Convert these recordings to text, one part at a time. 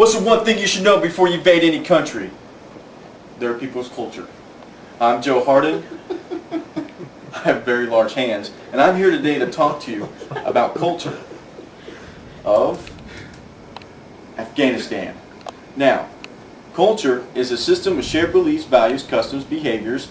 What's the one thing you should know before you invade any country? Their people's culture. I'm Joe Harden. I have very large hands, and I'm here today to talk to you about culture of Afghanistan. Now, culture is a system of shared beliefs, values, customs, behaviors,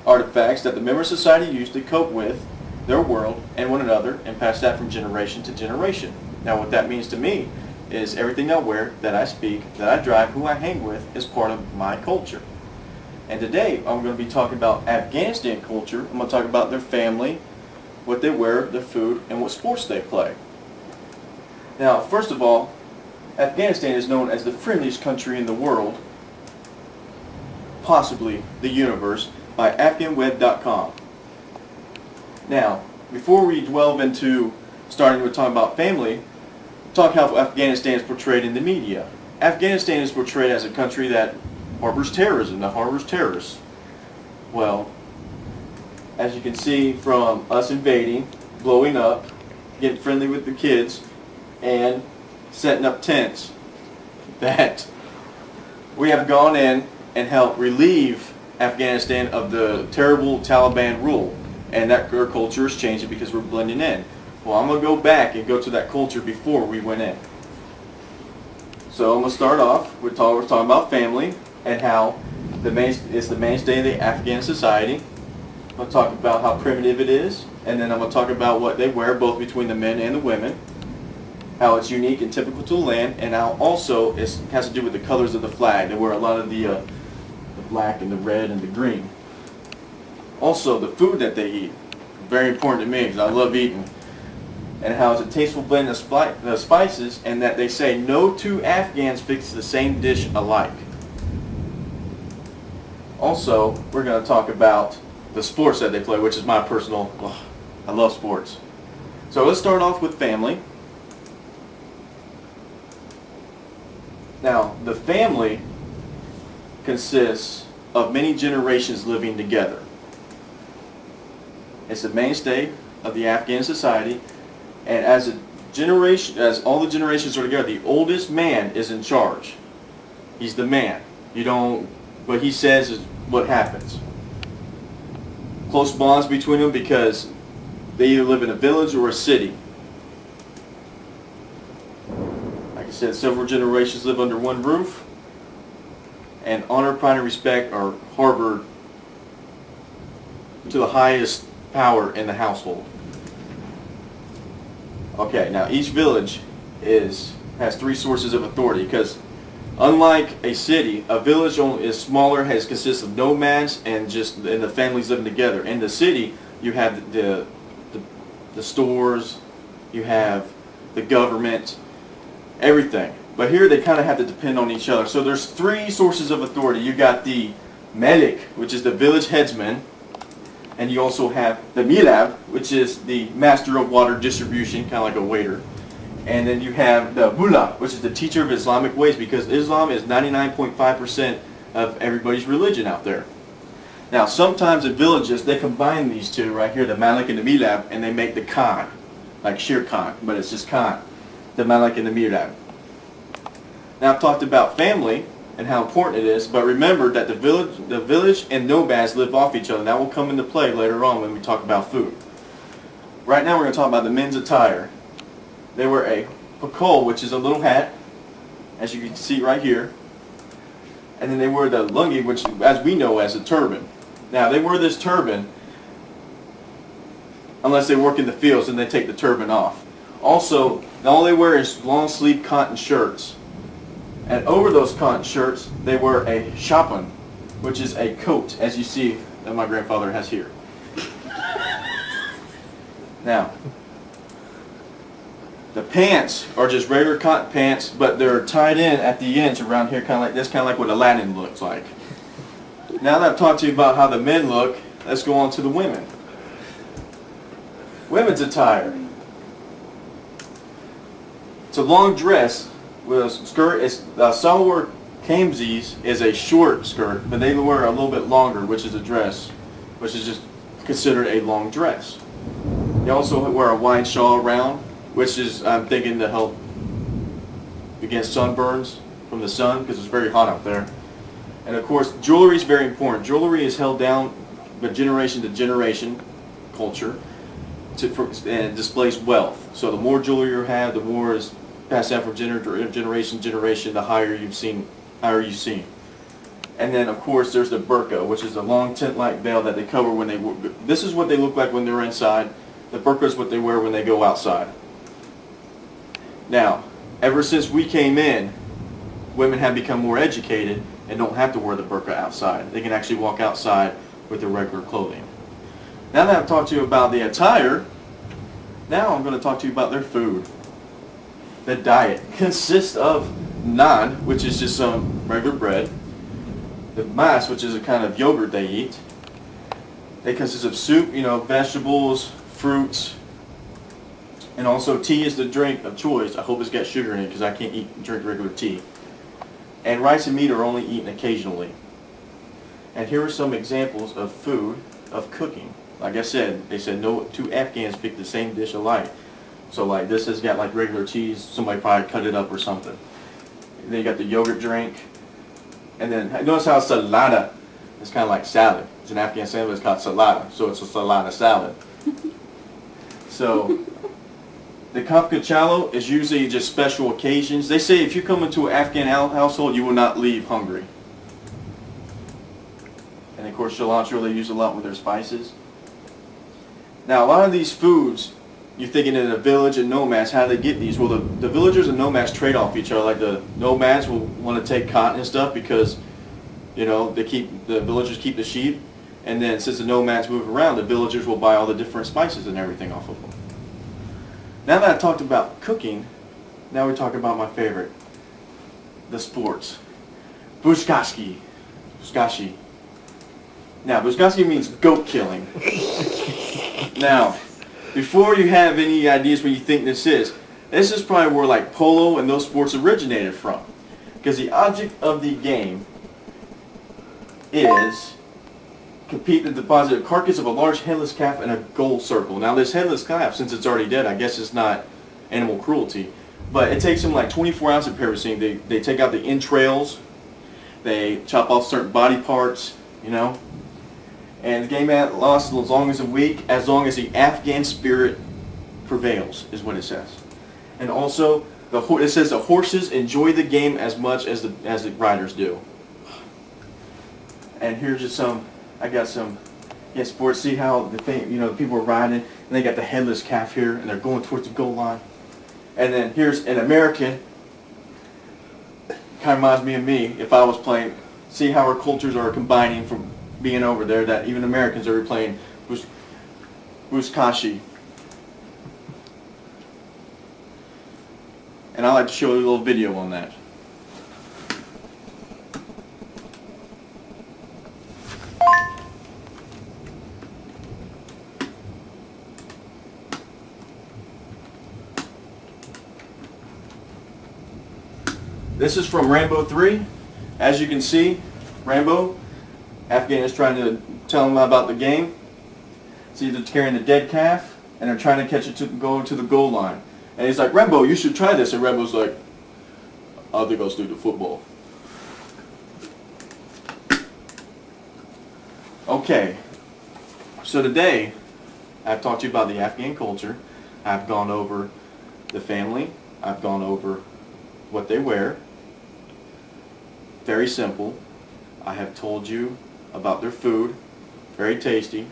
artifacts that the member society use to cope with their world and one another and pass that from generation to generation. Now, what that means to me is everything I wear, that I speak, that I drive, who I hang with is part of my culture. And today I'm going to be talking about Afghanistan culture. I'm going to talk about their family, what they wear, their food, and what sports they play. Now, first of all, Afghanistan is known as the friendliest country in the world, possibly the universe, by AfghanWeb.com. Now, before we delve into starting with talking about family, talk how Afghanistan is portrayed in the media. Afghanistan is portrayed as a country that harbors terrorism, that harbors terrorists. Well, as you can see from us invading, blowing up, getting friendly with the kids, and setting up tents, that we have gone in and helped relieve Afghanistan of the terrible Taliban rule, and that our culture is changing because we're blending in. Well, I'm going to go back and go to that culture before we went in. So I'm going to start off, we're talking about family and how it's the mainstay of the Afghan society. I'm going to talk about how primitive it is, and then I'm going to talk about what they wear, both between the men and the women, how it's unique and typical to the land, and how also it has to do with the colors of the flag. They wear a lot of the black and the red and the green. Also, the food that they eat, very important to me because I love eating. And how it's a tasteful blend of spices, and that they say no two Afghans fix the same dish alike. Also, we're going to talk about the sports that they play, which is my personal, I love sports. So let's start off with family. Now, the family consists of many generations living together. It's the mainstay of the Afghan society. And as all the generations are together, the oldest man is in charge. He's the man. What he says is what happens. Close bonds between them because they either live in a village or a city. Like I said, several generations live under one roof. And honor, pride, and respect are harbored to the highest power in the household. Okay, now each village has three sources of authority, because unlike a city, a village is smaller, consists of nomads and the families living together. In the city, you have the stores, you have the government, everything. But here they kind of have to depend on each other. So there's three sources of authority. You got the Malik, which is the village headsman. And you also have the Milab, which is the master of water distribution, kind of like a waiter. And then you have the Mullah, which is the teacher of Islamic ways, because Islam is 99.5% of everybody's religion out there. Now, sometimes in villages, they combine these two right here, the Malik and the Milab, and they make the Khan, like Shere Khan, but it's just Khan, the Malik and the Milab. Now, I've talked about family and how important it is, but remember that the village and nomads live off each other. That will come into play later on when we talk about food. Right now we're going to talk about the men's attire. They wear a pakol, which is a little hat, as you can see right here, and then they wear the lungi, which as we know as a turban. Now they wear this turban unless they work in the fields, and they take the turban off. Also, all they wear is long sleeve cotton shirts. And over those cotton shirts, they wear a shapan, which is a coat, as you see that my grandfather has here. Now, the pants are just regular cotton pants, but they're tied in at the ends around here, kind of like this, kind of like what Aladdin looks like. Now that I've talked to you about how the men look, let's go on to the women. Women's attire. It's a long dress with a skirt. Salwar Kamzis is a short skirt, but they wear a little bit longer, which is a dress, which is just considered a long dress. They also wear a wide shawl around, which is, I'm thinking, to help against sunburns from the sun because it's very hot out there. And of course, jewelry is very important. Jewelry is held down by generation to generation culture and displays wealth. So the more jewelry you have, the more is passed down from generation to generation, the higher you've seen. And then of course there's the burqa, which is a long tent-like veil that they cover when they. This is what they look like when they're inside. The burqa is what they wear when they go outside. Now, ever since we came in, women have become more educated and don't have to wear the burqa outside. They can actually walk outside with their regular clothing. Now that I've talked to you about the attire, now I'm going to talk to you about their food. The diet consists of naan, which is just some regular bread. The mas, which is a kind of yogurt they eat. They consist of soup, vegetables, fruits, and also tea is the drink of choice. I hope it's got sugar in it because I can't drink regular tea. And rice and meat are only eaten occasionally. And here are some examples of food, of cooking. Like I said, they said no two Afghans pick the same dish alike. So like this has got like regular cheese, somebody probably cut it up or something. And then you got the yogurt drink. And then notice how salada is kind of like salad. It's an Afghan salad, it's called salada. So it's a salada salad. So the kafka chalo is usually just special occasions. They say if you come into an Afghan household, you will not leave hungry. And of course cilantro they use a lot with their spices. Now a lot of these foods, you're thinking in a village and nomads, how do they get these? Well, the villagers and nomads trade off each other. Like the nomads will want to take cotton and stuff because, the villagers keep the sheep. And then since the nomads move around, the villagers will buy all the different spices and everything off of them. Now that I've talked about cooking, now we're talking about my favorite, the sports. Buzkashi. Now, buzkashi means goat killing. Now, before you have any ideas what you think this is probably where like polo and those sports originated from. Because the object of the game is compete to deposit a carcass of a large headless calf in a goal circle. Now this headless calf, since it's already dead, I guess it's not animal cruelty, but it takes them like 24 hours of parasing. They take out the entrails, they chop off certain body parts, and the game lasts as long as a week, as long as the Afghan spirit prevails, is what it says. And also, it says the horses enjoy the game as much as the riders do. And here's just I got some sports. See how the people are riding, and they got the headless calf here, and they're going towards the goal line. And then here's an American. Kind of reminds me of me if I was playing. See how our cultures are combining from being over there, that even Americans are playing Buzkashi. And I'd like to show you a little video on that. This is from Rambo 3. As you can see, Rambo, Afghan is trying to tell him about the game. See, they're carrying the dead calf, and they're trying to catch it to go to the goal line. And he's like, Rambo, you should try this. And Rambo's like, I think I'll stick to football. Okay, so today I've talked to you about the Afghan culture. I've gone over the family. I've gone over what they wear. Very simple. I have told you about their food. Very tasty.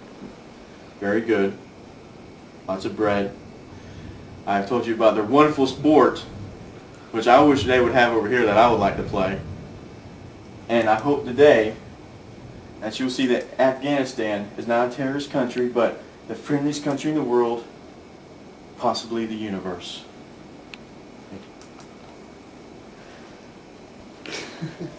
Very good. Lots of bread. I've told you about their wonderful sport, which I wish they would have over here that I would like to play. And I hope today that you'll see that Afghanistan is not a terrorist country, but the friendliest country in the world, possibly the universe. Thank you.